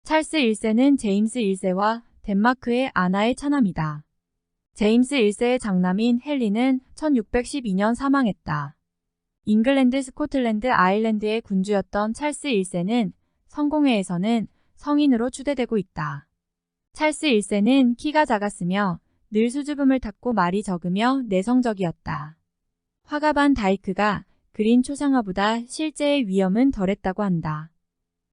찰스 1세는 제임스 1세와 덴마크의 아나의 차남이다. 제임스 1세의 장남인 헨리는 1612년 사망했다. 잉글랜드, 스코틀랜드, 아일랜드의 군주였던 찰스 1세는 성공회에서는 성인으로 추대되고 있다. 찰스 1세는 키가 작았으며 늘 수줍음을 탔고 말이 적으며 내성적이었다. 화가 반 다이크가 그린 초상화보다 실제의 위엄은 덜했다고 한다.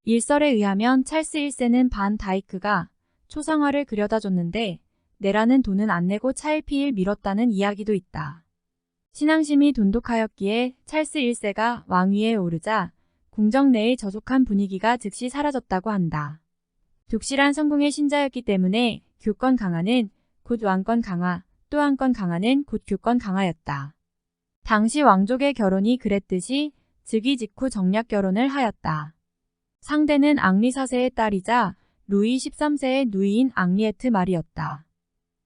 일설에 의하면 찰스 1세는 반 다이크가 초상화를 그려다 줬는데 내라는 돈은 안 내고 차일피일 미뤘다는 이야기도 있다. 신앙심이 돈독하였기에 찰스 1세가 왕위에 오르자 궁정 내의 저속한 분위기가 즉시 사라졌다고 한다. 독실한 성공의 신자였기 때문에 교권 강화는 곧 왕권 강화, 또 왕권 강화는 곧 교권 강화였다. 당시 왕족의 결혼이 그랬듯이 즉위 직후 정략 결혼을 하였다. 상대는 앙리 4세의 딸이자 루이 13세의 누이인 앙리에트 마리였다.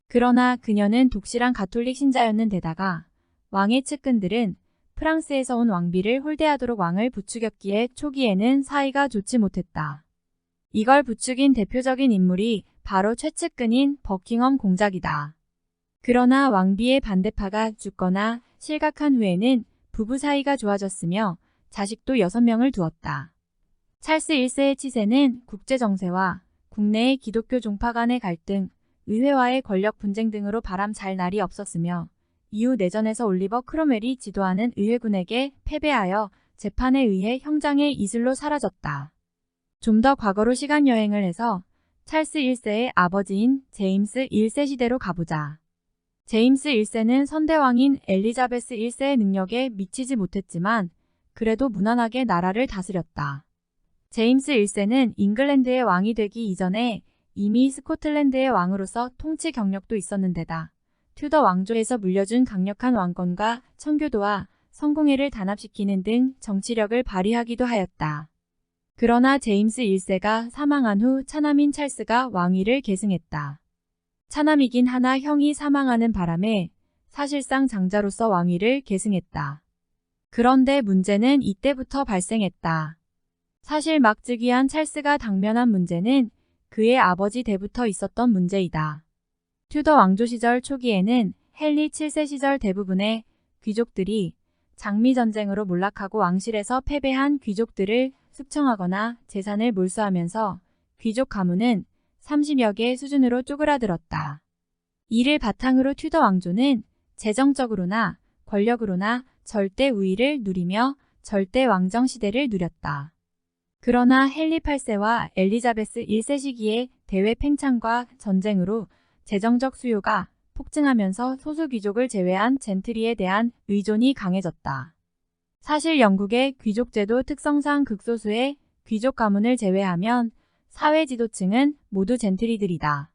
그러나 그녀는 독실한 가톨릭 신자였는데다가 왕의 측근들은 프랑스에서 온 왕비를 홀대하도록 왕을 부추겼기에 초기에는 사이가 좋지 못했다. 이걸 부추긴 대표적인 인물이 바로 최측근인 버킹엄 공작이다. 그러나 왕비의 반대파가 죽거나 실각한 후에는 부부 사이가 좋아졌으며 자식도 6명을 두었다. 찰스 1세의 치세는 국제정세와 국내의 기독교 종파 간의 갈등, 의회와의 권력 분쟁 등으로 바람 잘 날이 없었으며 이후 내전에서 올리버 크롬웰이 지도하는 의회군에게 패배하여 재판에 의해 형장의 이슬로 사라졌다. 좀 더 과거로 시간여행을 해서 찰스 1세의 아버지인 제임스 1세 시대로 가보자. 제임스 1세는 선대왕인 엘리자베스 1세의 능력에 미치지 못했지만 그래도 무난하게 나라를 다스렸다. 제임스 1세는 잉글랜드의 왕이 되기 이전에 이미 스코틀랜드의 왕으로서 통치 경력도 있었는데다 튜더 왕조에서 물려준 강력한 왕권과 청교도와 성공회를 단합시키는 등 정치력을 발휘하기도 하였다. 그러나 제임스 1세가 사망한 후 차남인 찰스가 왕위를 계승했다. 차남이긴 하나 형이 사망하는 바람에 사실상 장자로서 왕위를 계승했다. 그런데 문제는 이때부터 발생했다. 사실 막 즉위한 찰스가 당면한 문제는 그의 아버지 때부터 있었던 문제이다. 튜더 왕조 시절 초기에는 헨리 7세 시절 대부분의 귀족들이 장미전쟁으로 몰락하고 왕실에서 패배한 귀족들을 숙청하거나 재산을 몰수하면서 귀족 가문은 30여 개 수준으로 쪼그라들었다. 이를 바탕으로 튜더 왕조는 재정적으로나 권력으로나 절대 우위를 누리며 절대 왕정 시대를 누렸다. 그러나 헨리 8세와 엘리자베스 1세 시기의 대외 팽창과 전쟁으로 재정적 수요가 폭증하면서 소수 귀족을 제외한 젠트리에 대한 의존이 강해졌다. 사실 영국의 귀족제도 특성상 극소수의 귀족 가문을 제외하면 사회 지도층은 모두 젠트리들이다.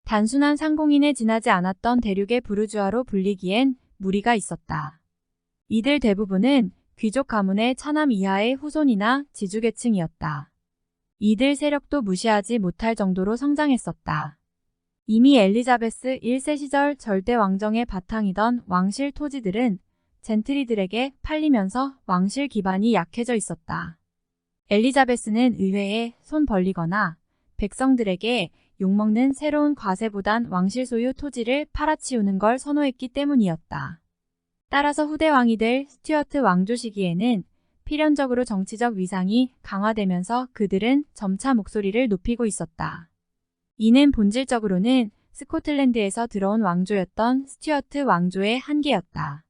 단순한 상공인에 지나지 않았던 대륙의 부르주아로 불리기엔 무리가 있었다. 이들 대부분은 귀족 가문의 차남 이하의 후손이나 지주계층이었다. 이들 세력도 무시하지 못할 정도로 성장했었다. 이미 엘리자베스 1세 시절 절대 왕정의 바탕이던 왕실 토지들은 젠트리들에게 팔리면서 왕실 기반이 약해져 있었다. 엘리자베스는 의회에 손 벌리거나 백성들에게 욕먹는 새로운 과세보단 왕실 소유 토지를 팔아치우는 걸 선호했기 때문이었다. 따라서 후대 왕이 될 스튜어트 왕조 시기에는 필연적으로 정치적 위상이 강화되면서 그들은 점차 목소리를 높이고 있었다. 이는 본질적으로는 스코틀랜드에서 들어온 왕조였던 스튜어트 왕조의 한계였다.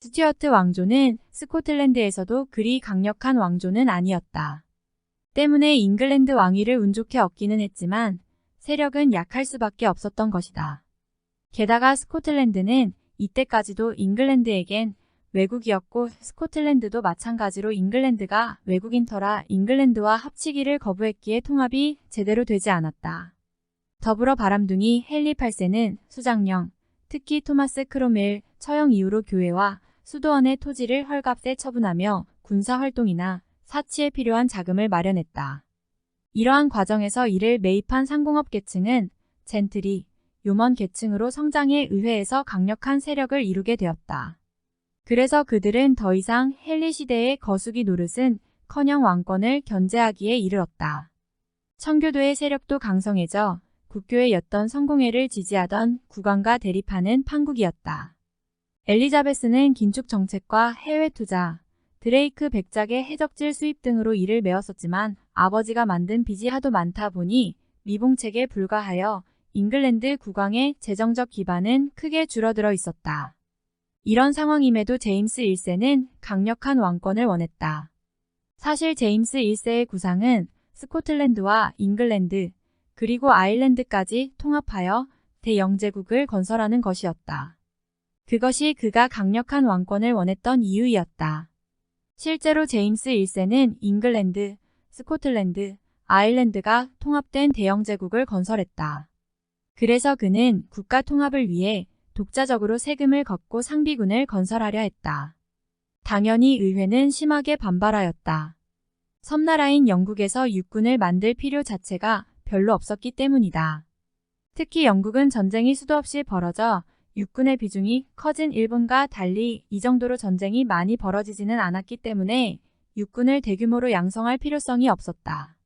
스튜어트 왕조는 스코틀랜드에서도 그리 강력한 왕조는 아니었다. 때문에 잉글랜드 왕위를 운 좋게 얻기는 했지만 세력은 약할 수밖에 없었던 것이다. 게다가 스코틀랜드는 이때까지도 잉글랜드에겐 외국이었고 스코틀랜드도 마찬가지로 잉글랜드가 외국인 터라 잉글랜드와 합치기를 거부했기에 통합이 제대로 되지 않았다. 더불어 바람둥이 헨리 8세는 수장령, 특히 토마스 크롬웰 처형 이후로 교회와 수도원의 토지를 헐값에 처분하며 군사활동이나 사치에 필요한 자금을 마련했다. 이러한 과정에서 이를 매입한 상공업 계층은 젠트리, 요먼 계층으로 성장해 의회에서 강력한 세력을 이루게 되었다. 그래서 그들은 더 이상 헨리 시대의 거수기 노릇은 커녕 왕권을 견제하기에 이르렀다. 청교도의 세력도 강성해져 국교회였던 성공회를 지지하던 국왕과 대립하는 판국이었다. 엘리자베스는 긴축 정책과 해외 투자, 드레이크 백작의 해적질 수입 등으로 일을 메웠었지만 아버지가 만든 빚이 하도 많다 보니 미봉책에 불과하여 잉글랜드 국왕의 재정적 기반은 크게 줄어들어 있었다. 이런 상황임에도 제임스 1세는 강력한 왕권을 원했다. 사실 제임스 1세의 구상은 스코틀랜드와 잉글랜드 그리고 아일랜드까지 통합하여 대영제국을 건설하는 것이었다. 그것이 그가 강력한 왕권을 원했던 이유이었다. 실제로 제임스 1세는 잉글랜드, 스코틀랜드, 아일랜드가 통합된 대영제국을 건설했다. 그래서 그는 국가 통합을 위해 독자적으로 세금을 걷고 상비군을 건설하려 했다. 당연히 의회는 심하게 반발하였다. 섬나라인 영국에서 육군을 만들 필요 자체가 별로 없었기 때문이다. 특히 영국은 전쟁이 수도 없이 벌어져 육군의 비중이 커진 일본과 달리 이 정도로 전쟁이 많이 벌어지지는 않았기 때문에 육군을 대규모로 양성할 필요성이 없었다.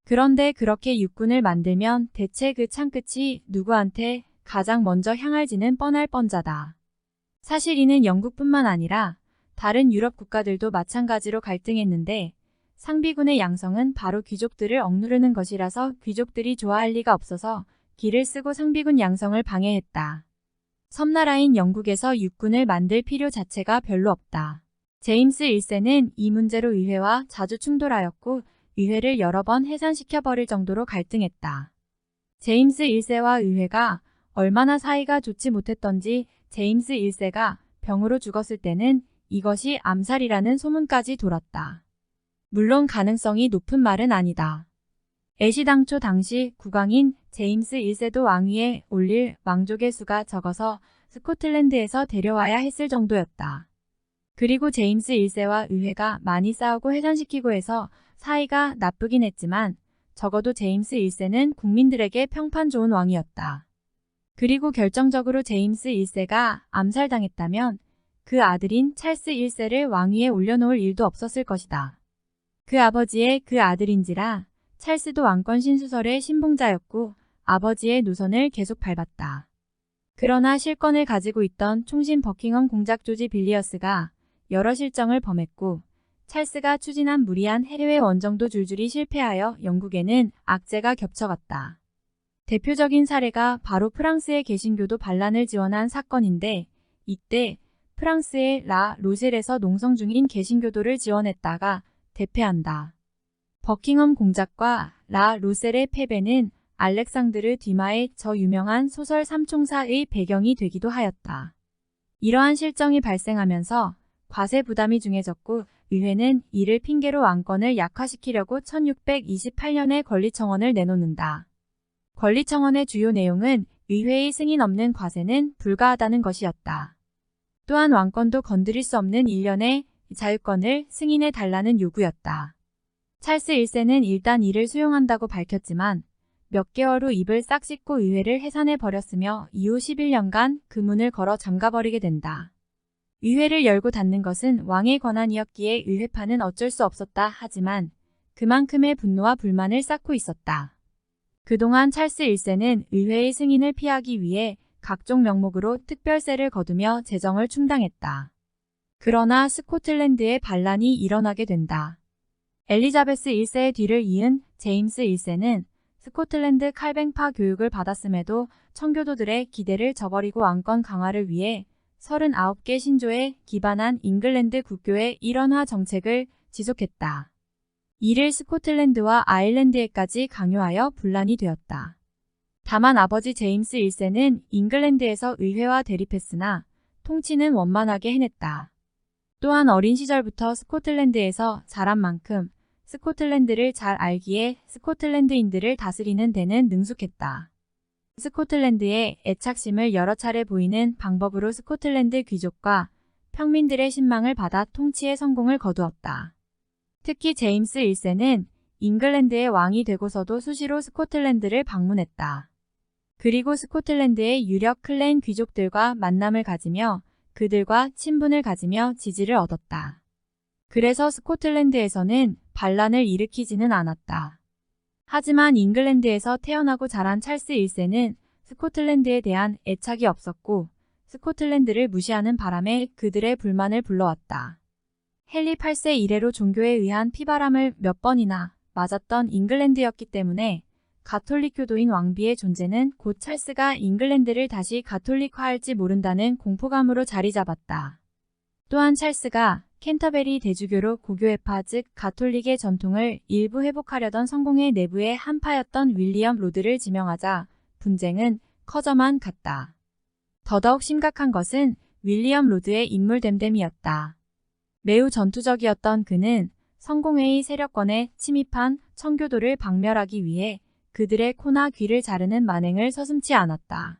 그런데 그렇게 육군을 만들면 대체 그 창끝이 누구한테 가장 먼저 향할지는 뻔할 뻔자다. 사실 이는 영국뿐만 아니라 다른 유럽 국가들도 마찬가지로 갈등했는데 상비군의 양성은 바로 귀족들을 억누르는 것이라서 귀족들이 좋아할 리가 없어서 기를 쓰고 상비군 양성을 방해했다. 섬나라인 영국에서 육군을 만들 필요 자체가 별로 없다. 제임스 1세는 이 문제로 의회와 자주 충돌하였고 의회를 여러 번 해산시켜버릴 정도로 갈등했다. 제임스 1세와 의회가 얼마나 사이가 좋지 못했던지 제임스 1세가 병으로 죽었을 때는 이것이 암살이라는 소문까지 돌았다. 물론 가능성이 높은 말은 아니다. 애시당초 당시 국왕인 제임스 1세도 왕위에 올릴 왕족의 수가 적어서 스코틀랜드에서 데려와야 했을 정도였다. 그리고 제임스 1세와 의회가 많이 싸우고 해산시키고 해서 사이가 나쁘긴 했지만 적어도 제임스 1세는 국민들에게 평판 좋은 왕이었다. 그리고 결정적으로 제임스 1세가 암살당했다면 그 아들인 찰스 1세를 왕위에 올려놓을 일도 없었을 것이다. 그 아버지의 그 아들인지라 찰스도 왕권 신수설의 신봉자였고 아버지의 노선을 계속 밟았다. 그러나 실권을 가지고 있던 총신 버킹엄 공작 조지 빌리어스가 여러 실정을 범했고 찰스가 추진한 무리한 해외 원정도 줄줄이 실패하여 영국에는 악재가 겹쳐갔다. 대표적인 사례가 바로 프랑스의 개신교도 반란을 지원한 사건인데 이때 프랑스의 라 로셀에서 농성 중인 개신교도를 지원했다가 대패한다. 버킹엄 공작과 라 로셀의 패배는 알렉상드르 듀마의 저 유명한 소설 삼총사의 배경이 되기도 하였다. 이러한 실정이 발생하면서 과세 부담이 중해졌고 의회는 이를 핑계로 왕권을 약화시키려고 1628년에 권리청원을 내놓는다. 권리청원의 주요 내용은 의회의 승인 없는 과세는 불가하다는 것이었다. 또한 왕권도 건드릴 수 없는 일련의 자유권을 승인해 달라는 요구였다. 찰스 1세는 일단 이를 수용한다고 밝혔지만 몇 개월 후 입을 싹 씻고 의회를 해산해 버렸으며 이후 11년간 그 문을 걸어 잠가버리게 된다. 의회를 열고 닫는 것은 왕의 권한이었기에 의회파는 어쩔 수 없었다 하지만 그만큼의 분노와 불만을 쌓고 있었다. 그동안 찰스 1세는 의회의 승인을 피하기 위해 각종 명목으로 특별세를 거두며 재정을 충당했다. 그러나 스코틀랜드에 반란이 일어나게 된다. 엘리자베스 1세의 뒤를 이은 제임스 1세는 스코틀랜드 칼뱅파 교육을 받았음에도 청교도들의 기대를 저버리고 왕권 강화를 위해 39개 신조에 기반한 잉글랜드 국교의 일원화 정책을 지속했다. 이를 스코틀랜드와 아일랜드에까지 강요하여 분란이 되었다. 다만 아버지 제임스 1세는 잉글랜드에서 의회와 대립했으나 통치는 원만하게 해냈다. 또한 어린 시절부터 스코틀랜드에서 자란 만큼 스코틀랜드를 잘 알기에 스코틀랜드인들을 다스리는 데는 능숙했다. 스코틀랜드의 애착심을 여러 차례 보이는 방법으로 스코틀랜드 귀족과 평민들의 신망을 받아 통치에 성공을 거두었다. 특히 제임스 1세는 잉글랜드의 왕이 되고서도 수시로 스코틀랜드를 방문했다. 그리고 스코틀랜드의 유력 클랜 귀족들과 만남을 가지며 그들과 친분을 가지며 지지를 얻었다. 그래서 스코틀랜드에서는 반란을 일으키지는 않았다. 하지만 잉글랜드에서 태어나고 자란 찰스 1세는 스코틀랜드에 대한 애착이 없었고 스코틀랜드를 무시하는 바람에 그들의 불만을 불러왔다. 헨리 8세 이래로 종교에 의한 피바람을 몇 번이나 맞았던 잉글랜드였기 때문에 가톨릭 교도인 왕비의 존재는 곧 찰스가 잉글랜드를 다시 가톨릭화할지 모른다는 공포감으로 자리 잡았다. 또한 찰스가 캔터베리 대주교로 고교회파 즉 가톨릭의 전통을 일부 회복하려던 성공회 내부의 한파였던 윌리엄 로드를 지명하자 분쟁은 커져만 갔다. 더더욱 심각한 것은 윌리엄 로드의 인물됨됨이었다. 매우 전투적이었던 그는 성공회의 세력권에 침입한 청교도를 박멸하기 위해 그들의 코나 귀를 자르는 만행을 서슴지 않았다.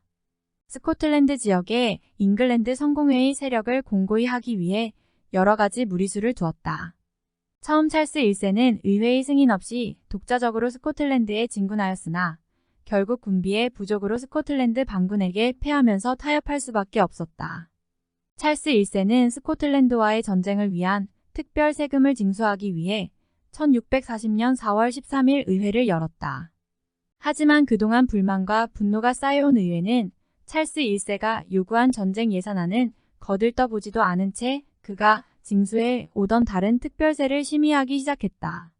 스코틀랜드 지역에 잉글랜드 성공회의 세력을 공고히 하기 위해 여러 가지 무리수를 두었다. 처음 찰스 1세는 의회의 승인 없이 독자적으로 스코틀랜드에 진군하였으나 결국 군비의 부족으로 스코틀랜드 반군에게 패하면서 타협할 수밖에 없었다. 찰스 1세는 스코틀랜드와의 전쟁을 위한 특별 세금을 징수하기 위해 1640년 4월 13일 의회를 열었다. 하지만 그동안 불만과 분노가 쌓여온 의회는 찰스 1세가 요구한 전쟁 예산안은 거들떠보지도 않은 채 그가 징수해 오던 다른 특별세를 심의하기 시작했다.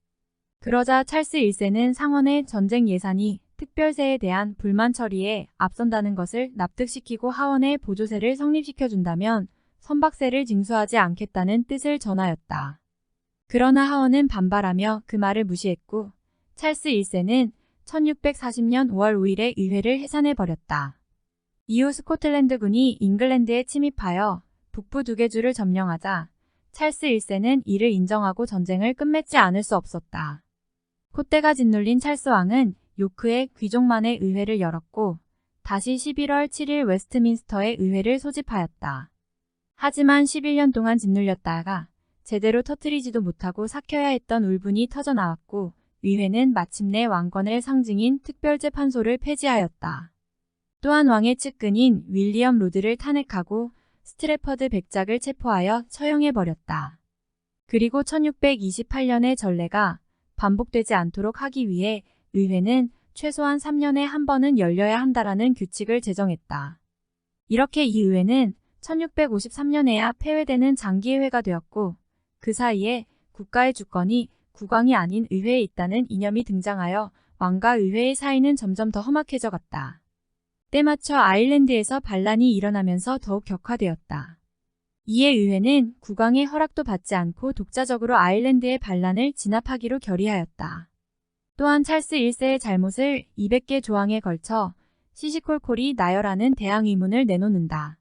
그러자 찰스 1세는 상원의 전쟁 예산이 특별세에 대한 불만 처리에 앞선다는 것을 납득시키고 하원의 보조세를 성립시켜준다면 선박세를 징수하지 않겠다는 뜻을 전하였다. 그러나 하원은 반발하며 그 말을 무시했고 찰스 1세는 1640년 5월 5일에 의회를 해산해버렸다. 이후 스코틀랜드군이 잉글랜드에 침입하여 북부 2개 주를 점령하자 찰스 1세는 이를 인정하고 전쟁을 끝맺지 않을 수 없었다. 콧대가 짓눌린 찰스 왕은 요크의 귀족만의 의회를 열었고 다시 11월 7일 웨스트민스터의 의회를 소집하였다. 하지만 11년 동안 짓눌렸다가 제대로 터뜨리지도 못하고 삭혀야 했던 울분이 터져나왔고 의회는 마침내 왕권의 상징인 특별재판소를 폐지하였다. 또한 왕의 측근인 윌리엄 로드를 탄핵하고 스트래퍼드 백작을 체포하여 처형해버렸다. 그리고 1628년의 전례가 반복되지 않도록 하기 위해 의회는 최소한 3년에 한 번은 열려야 한다라는 규칙을 제정했다. 이렇게 이 의회는 1653년에야 폐회되는 장기회가 되었고 그 사이에 국가의 주권이 국왕이 아닌 의회에 있다는 이념이 등장하여 왕과 의회의 사이는 점점 더 험악해져 갔다. 때맞춰 아일랜드에서 반란이 일어나면서 더욱 격화되었다. 이에 의회는 국왕의 허락도 받지 않고 독자적으로 아일랜드의 반란을 진압하기로 결의하였다. 또한 찰스 1세의 잘못을 200개 조항에 걸쳐 시시콜콜이 나열하는 대항 의문을 내놓는다.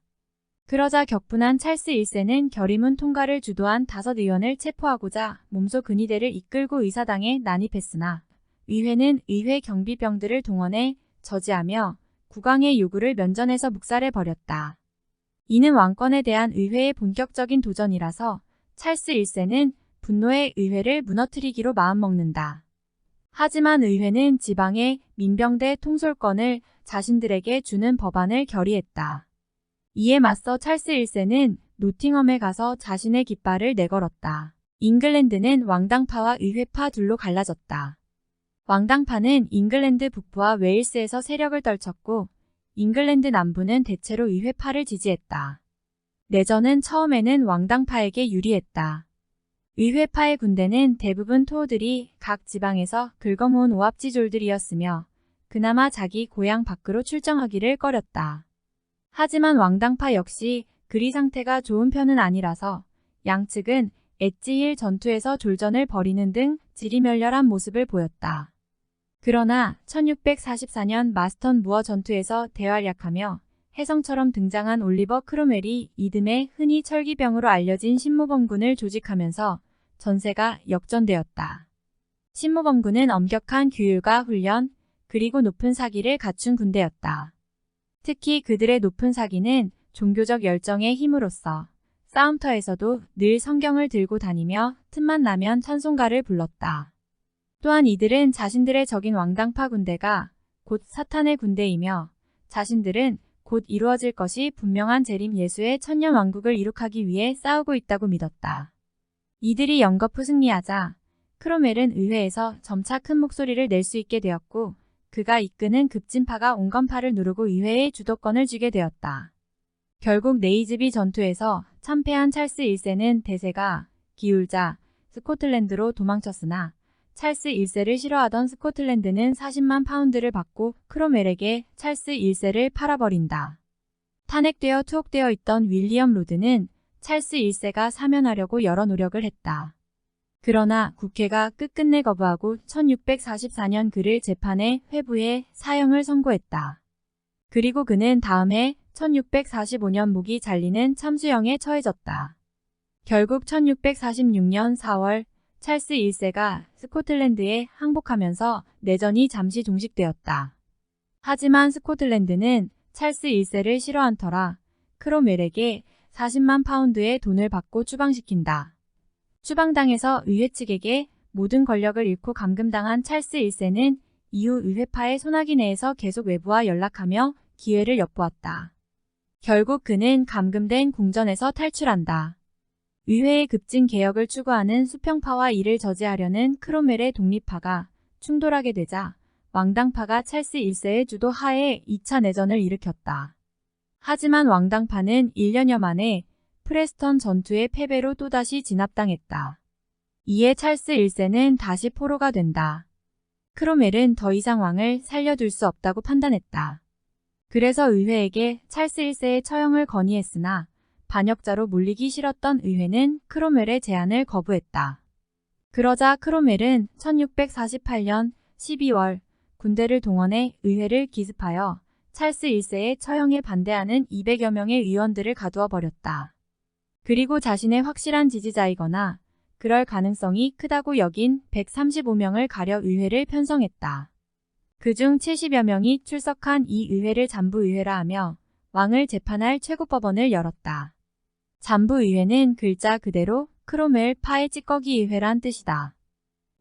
그러자 격분한 찰스 1세는 결의문 통과를 주도한 5의원을 체포하고자 몸소 근위대를 이끌고 의사당에 난입했으나 의회는 의회 경비병들을 동원해 저지하며 국왕의 요구를 면전에서 묵살해버렸다. 이는 왕권에 대한 의회의 본격적인 도전이라서 찰스 1세는 분노의 의회를 무너뜨리기로 마음먹는다. 하지만 의회는 지방의 민병대 통솔권을 자신들에게 주는 법안을 결의했다. 이에 맞서 찰스 1세는 노팅엄에 가서 자신의 깃발을 내걸었다. 잉글랜드는 왕당파와 의회파 둘로 갈라졌다. 왕당파는 잉글랜드 북부와 웨일스에서 세력을 떨쳤고 잉글랜드 남부는 대체로 의회파를 지지했다. 내전은 처음에는 왕당파에게 유리했다. 의회파의 군대는 대부분 토호들이 각 지방에서 긁어모은 오합지졸들이었으며 그나마 자기 고향 밖으로 출정하기를 꺼렸다. 하지만 왕당파 역시 그리 상태가 좋은 편은 아니라서 양측은 엣지힐 전투에서 졸전을 벌이는 등 지리멸렬한 모습을 보였다. 그러나 1644년 마스턴 무어 전투에서 대활약하며 혜성처럼 등장한 올리버 크롬웰이 이듬해 흔히 철기병으로 알려진 신모범군을 조직하면서 전세가 역전되었다. 신모범군은 엄격한 규율과 훈련, 그리고 높은 사기를 갖춘 군대였다. 특히 그들의 높은 사기는 종교적 열정의 힘으로써 싸움터에서도 늘 성경을 들고 다니며 틈만 나면 찬송가를 불렀다. 또한 이들은 자신들의 적인 왕당파 군대가 곧 사탄의 군대이며 자신들은 곧 이루어질 것이 분명한 재림 예수의 천년왕국을 이룩하기 위해 싸우고 있다고 믿었다. 이들이 연거푸 승리하자 크로멜은 의회에서 점차 큰 목소리를 낼 수 있게 되었고 그가 이끄는 급진파가 온건파를 누르고 의회에 주도권을 쥐게 되었다. 결국 네이즈비 전투에서 참패한 찰스 1세는 대세가 기울자 스코틀랜드로 도망쳤으나 찰스 1세를 싫어하던 스코틀랜드는 40만 파운드를 받고 크로멜에게 찰스 1세를 팔아버린다. 탄핵되어 투옥되어 있던 윌리엄 로드는 찰스 1세가 사면하려고 여러 노력을 했다. 그러나 국회가 끝끝내 거부하고 1644년 그를 재판에 회부해 사형을 선고했다. 그리고 그는 다음 해 1645년 목이 잘리는 참수형에 처해졌다. 결국 1646년 4월 찰스 1세가 스코틀랜드에 항복하면서 내전이 잠시 종식되었다. 하지만 스코틀랜드는 찰스 1세를 싫어한 터라 크로멜에게 40만 파운드의 돈을 받고 추방시킨다. 추방당해서 의회 측에게 모든 권력을 잃고 감금당한 찰스 1세는 이후 의회파의 소나기 내에서 계속 외부와 연락하며 기회를 엿보았다. 결국 그는 감금된 궁전에서 탈출한다. 의회의 급진 개혁을 추구하는 수평파와 이를 저지하려는 크로멜의 독립파가 충돌하게 되자 왕당파가 찰스 1세의 주도 하에 2차 내전을 일으켰다. 하지만 왕당파는 1년여 만에 프레스턴 전투의 패배로 또다시 진압당했다. 이에 찰스 1세는 다시 포로가 된다. 크로멜은 더 이상 왕을 살려둘 수 없다고 판단했다. 그래서 의회에게 찰스 1세의 처형을 건의했으나 반역자로 물리기 싫었던 의회는 크로멜의 제안을 거부했다. 그러자 크로멜은 1648년 12월 군대를 동원해 의회를 기습하여 찰스 1세의 처형에 반대하는 200여 명의 의원들을 가두어 버렸다. 그리고 자신의 확실한 지지자이거나 그럴 가능성이 크다고 여긴 135명을 가려 의회를 편성했다. 그중 70여 명이 출석한 이 의회를 잠부의회라 하며 왕을 재판할 최고법원을 열었다. 잠부의회는 글자 그대로 크로멜 파의 찌꺼기 의회란 뜻이다.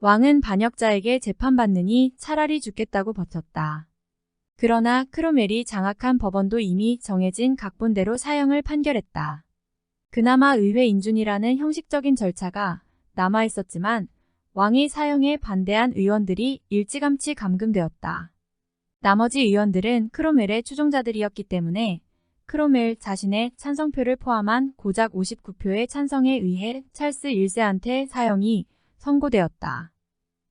왕은 반역자에게 재판받느니 차라리 죽겠다고 버텼다. 그러나 크로멜이 장악한 법원도 이미 정해진 각본대로 사형을 판결했다. 그나마 의회 인준이라는 형식적인 절차가 남아있었지만 왕의 사형에 반대한 의원들이 일찌감치 감금되었다. 나머지 의원들은 크로멜의 추종자들이었기 때문에 크로멜 자신의 찬성표를 포함한 고작 59표의 찬성에 의해 찰스 1세한테 사형이 선고되었다.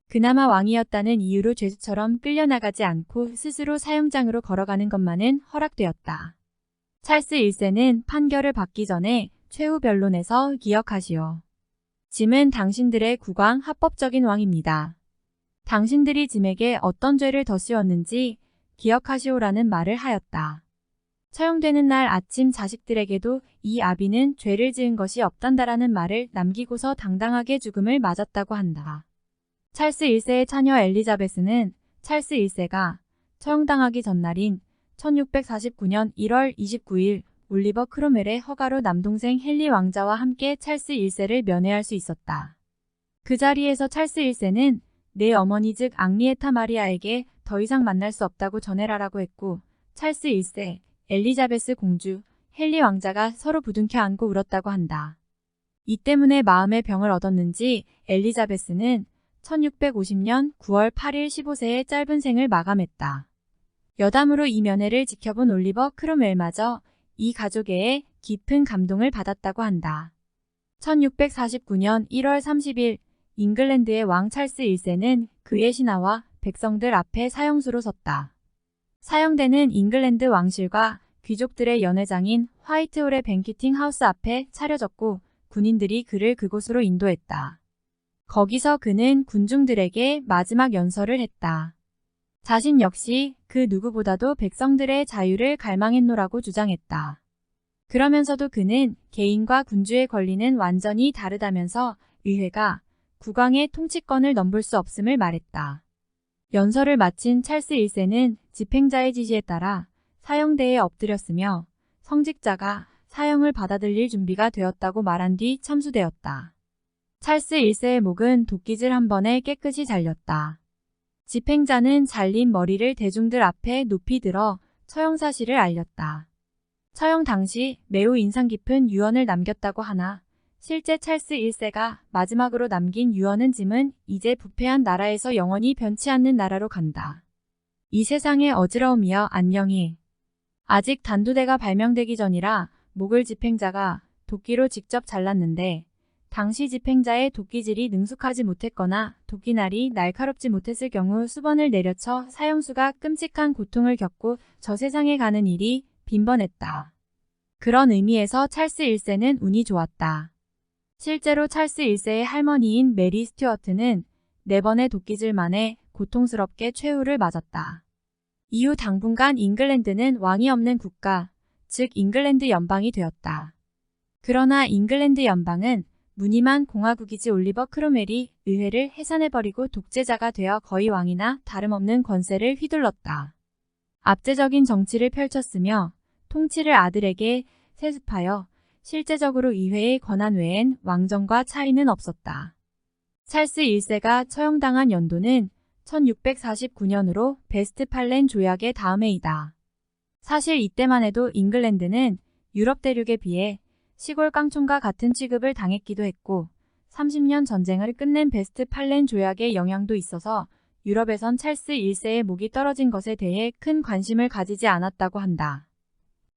그나마 왕이었다는 이유로 죄수처럼 끌려나가지 않고 스스로 사형장으로 걸어가는 것만은 허락되었다. 찰스 1세는 판결을 받기 전에 최후 변론에서 기억하시오. 짐은 당신들의 국왕 합법적인 왕입니다. 당신들이 짐에게 어떤 죄를 더 씌웠는지 기억하시오라는 말을 하였다. 처형되는 날 아침 자식들에게도 이 아비는 죄를 지은 것이 없단다라는 말을 남기고서 당당하게 죽음을 맞았다고 한다. 찰스 1세의 차녀 엘리자베스는 찰스 1세가 처형당하기 전날인 1649년 1월 29일 올리버 크로멜의 허가로 남동생 헨리 왕자와 함께 찰스 1세를 면회할 수 있었다. 그 자리에서 찰스 1세는 내 어머니 즉 앙리에타 마리아에게 더 이상 만날 수 없다고 전해라라고 했고 찰스 1세, 엘리자베스 공주, 헨리 왕자가 서로 부둥켜 안고 울었다고 한다. 이 때문에 마음의 병을 얻었는지 엘리자베스는 1650년 9월 8일 15세의 짧은 생을 마감했다. 여담으로 이 면회를 지켜본 올리버 크로멜마저 이 가족의 깊은 감동을 받았다고 한다. 1649년 1월 30일 잉글랜드의 왕 찰스 1세는 그의 신하와 백성들 앞에 사형수로 섰다. 사형대는 잉글랜드 왕실과 귀족들의 연회장인 화이트홀의 뱅키팅 하우스 앞에 차려졌고 군인들이 그를 그곳으로 인도했다. 거기서 그는 군중들에게 마지막 연설을 했다. 자신 역시 그 누구보다도 백성들의 자유를 갈망했노라고 주장했다. 그러면서도 그는 개인과 군주의 권리는 완전히 다르다면서 의회가 국왕의 통치권을 넘볼 수 없음을 말했다. 연설을 마친 찰스 1세는 집행자의 지시에 따라 사형대에 엎드렸으며 성직자가 사형을 받아들일 준비가 되었다고 말한 뒤 참수되었다. 찰스 1세의 목은 도끼질 한 번에 깨끗이 잘렸다. 집행자는 잘린 머리를 대중들 앞에 높이 들어 처형 사실을 알렸다. 처형 당시 매우 인상 깊은 유언을 남겼다고 하나 실제 찰스 1세가 마지막으로 남긴 유언은 짐은 이제 부패한 나라에서 영원히 변치 않는 나라로 간다. 이 세상의 어지러움이여 안녕히. 아직 단두대가 발명되기 전이라 목을 집행자가 도끼로 직접 잘랐는데 당시 집행자의 도끼질이 능숙하지 못했거나 도끼날이 날카롭지 못했을 경우 수번을 내려쳐 사형수가 끔찍한 고통을 겪고 저 세상에 가는 일이 빈번했다. 그런 의미에서 찰스 1세는 운이 좋았다. 실제로 찰스 1세의 할머니인 메리 스튜어트는 4번의 도끼질 만에 고통스럽게 최후를 맞았다. 이후 당분간 잉글랜드는 왕이 없는 국가, 즉 잉글랜드 연방이 되었다. 그러나 잉글랜드 연방은 무늬만 공화국이지 올리버 크롬웰이 의회를 해산해버리고 독재자가 되어 거의 왕이나 다름없는 권세를 휘둘렀다. 압제적인 정치를 펼쳤으며 통치를 아들에게 세습하여 실제적으로 의회의 권한 외엔 왕정과 차이는 없었다. 찰스 1세가 처형당한 연도는 1649년으로 베스트팔렌 조약의 다음 해이다. 사실 이때만 해도 잉글랜드는 유럽 대륙에 비해 시골 깡총과 같은 취급을 당했기도 했고 30년 전쟁을 끝낸 베스트팔렌 조약의 영향도 있어서 유럽에선 찰스 1세의 목이 떨어진 것에 대해 큰 관심을 가지지 않았다고 한다.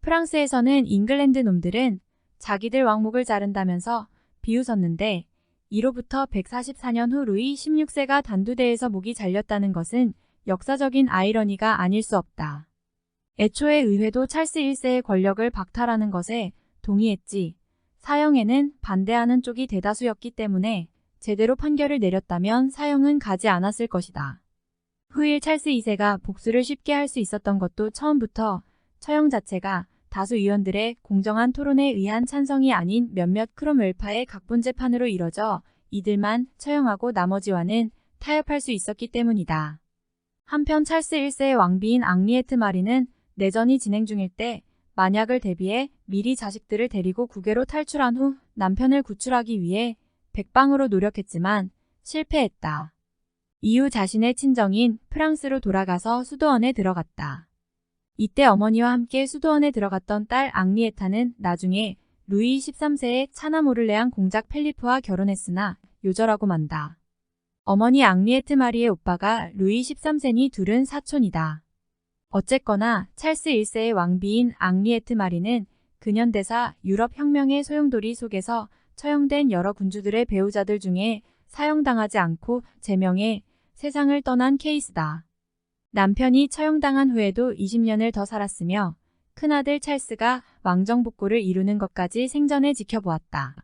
프랑스에서는 잉글랜드 놈들은 자기들 왕목을 자른다면서 비웃었는데 이로부터 144년 후 루이 16세가 단두대에서 목이 잘렸다는 것은 역사적인 아이러니가 아닐 수 없다. 애초에 의회도 찰스 1세의 권력을 박탈하는 것에 동의했지 사형에는 반대하는 쪽이 대다수였기 때문에 제대로 판결을 내렸다면 사형은 가지 않았을 것이다. 후일 찰스 2세가 복수를 쉽게 할 수 있었던 것도 처음부터 처형 자체가 다수 의원들의 공정한 토론에 의한 찬성이 아닌 몇몇 크롬웰파의 각본 재판으로 이뤄져 이들만 처형하고 나머지와는 타협할 수 있었기 때문이다. 한편 찰스 1세의 왕비인 앙리에트 마리는 내전이 진행 중일 때 만약을 대비해 미리 자식들을 데리고 국외로 탈출한 후 남편을 구출하기 위해 백방으로 노력했지만 실패했다. 이후 자신의 친정인 프랑스로 돌아가서 수도원에 들어갔다. 이때 어머니와 함께 수도원에 들어갔던 딸 앙리에타는 나중에 루이 13세의 차남 오를레앙 공작 펠리프와 결혼했으나 요절하고 만다. 어머니 앙리에트 마리의 오빠가 루이 13세니 둘은 사촌이다. 어쨌거나 찰스 1세의 왕비인 앙리에트 마리는 근현대사 유럽 혁명의 소용돌이 속에서 처형된 여러 군주들의 배우자들 중에 사형당하지 않고 제명해 세상을 떠난 케이스다. 남편이 처형당한 후에도 20년을 더 살았으며 큰아들 찰스가 왕정 복고를 이루는 것까지 생전에 지켜보았다.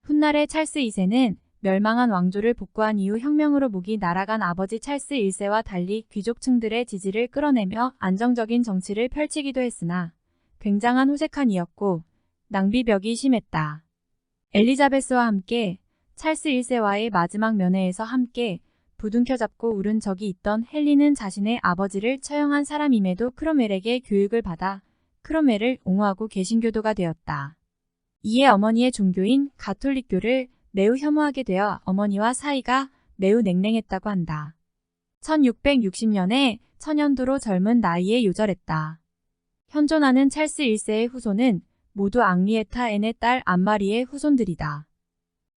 훗날의 찰스 2세는 멸망한 왕조를 복구한 이후 혁명으로 목이 날아간 아버지 찰스 1세와 달리 귀족층들의 지지를 끌어내며 안정적인 정치를 펼치기도 했으나 굉장한 호색한이었고 낭비벽이 심했다. 엘리자베스와 함께 찰스 1세와의 마지막 면회에서 함께 부둥켜 잡고 울은 적이 있던 헨리는 자신의 아버지를 처형한 사람임에도 크롬웰에게 교육을 받아 크롬웰을 옹호하고 개신교도가 되었다. 이에 어머니의 종교인 가톨릭교를 매우 혐오하게 되어 어머니와 사이가 매우 냉랭했다고 한다. 1660년에 천연두로 젊은 나이에 요절했다. 현존하는 찰스 1세의 후손은 모두 앙리에타 앤의 딸 안마리의 후손들이다.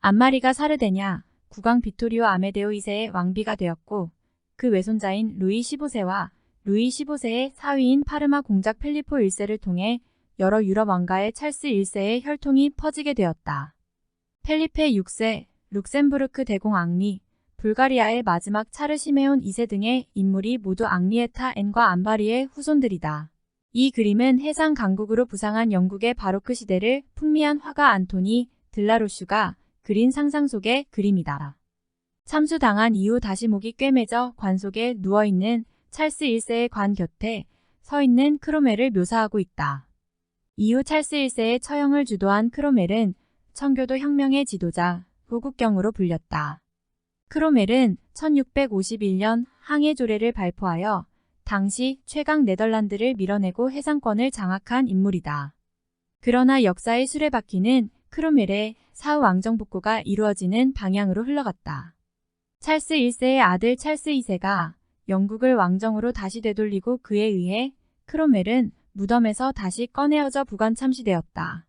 안마리가 사르데냐 국왕 비토리오 아메데오 2세의 왕비가 되었고 그 외손자인 루이 15세와 루이 15세의 사위인 파르마 공작 펠리포 1세를 통해 여러 유럽 왕가의 찰스 1세의 혈통이 퍼지게 되었다. 펠리페 6세, 룩셈부르크 대공 앙리, 불가리아의 마지막 차르시메온 2세 등의 인물이 모두 앙리에타 앤과 안마리의 후손들이다. 이 그림은 해상 강국으로 부상한 영국의 바로크 시대를 풍미한 화가 안토니 들라로슈가 그린 상상 속의 그림이다. 참수당한 이후 다시 목이 꿰매져 관 속에 누워있는 찰스 1세의 관 곁에 서 있는 크롬웰을 묘사하고 있다. 이후 찰스 1세의 처형을 주도한 크롬웰은 청교도 혁명의 지도자, 후국경으로 불렸다. 크롬웰은 1651년 항해 조례를 발표하여 당시 최강 네덜란드를 밀어내고 해상권을 장악한 인물이다. 그러나 역사의 수레바퀴는 크롬웰의 사후 왕정 복구가 이루어지는 방향으로 흘러갔다. 찰스 1세의 아들 찰스 2세가 영국을 왕정으로 다시 되돌리고 그에 의해 크롬웰은 무덤에서 다시 꺼내어져 부관 참시되었다.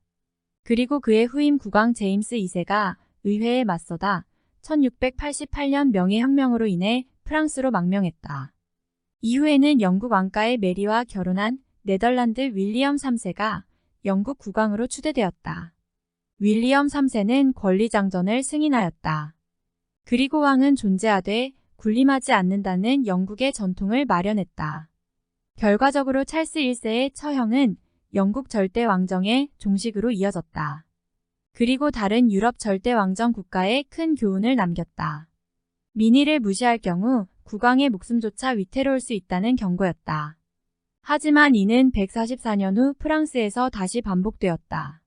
그리고 그의 후임 국왕 제임스 2세가 의회에 맞서다 1688년 명예혁명으로 인해 프랑스로 망명했다. 이후에는 영국 왕가의 메리와 결혼한 네덜란드 윌리엄 3세가 영국 국왕으로 추대되었다. 윌리엄 3세는 권리장전을 승인하였다. 그리고 왕은 존재하되 군림하지 않는다는 영국의 전통을 마련했다. 결과적으로 찰스 1세의 처형은 영국 절대왕정의 종식으로 이어졌다. 그리고 다른 유럽 절대왕정 국가에 큰 교훈을 남겼다. 민의를 무시할 경우 국왕의 목숨조차 위태로울 수 있다는 경고였다. 하지만 이는 144년 후 프랑스에서 다시 반복되었다.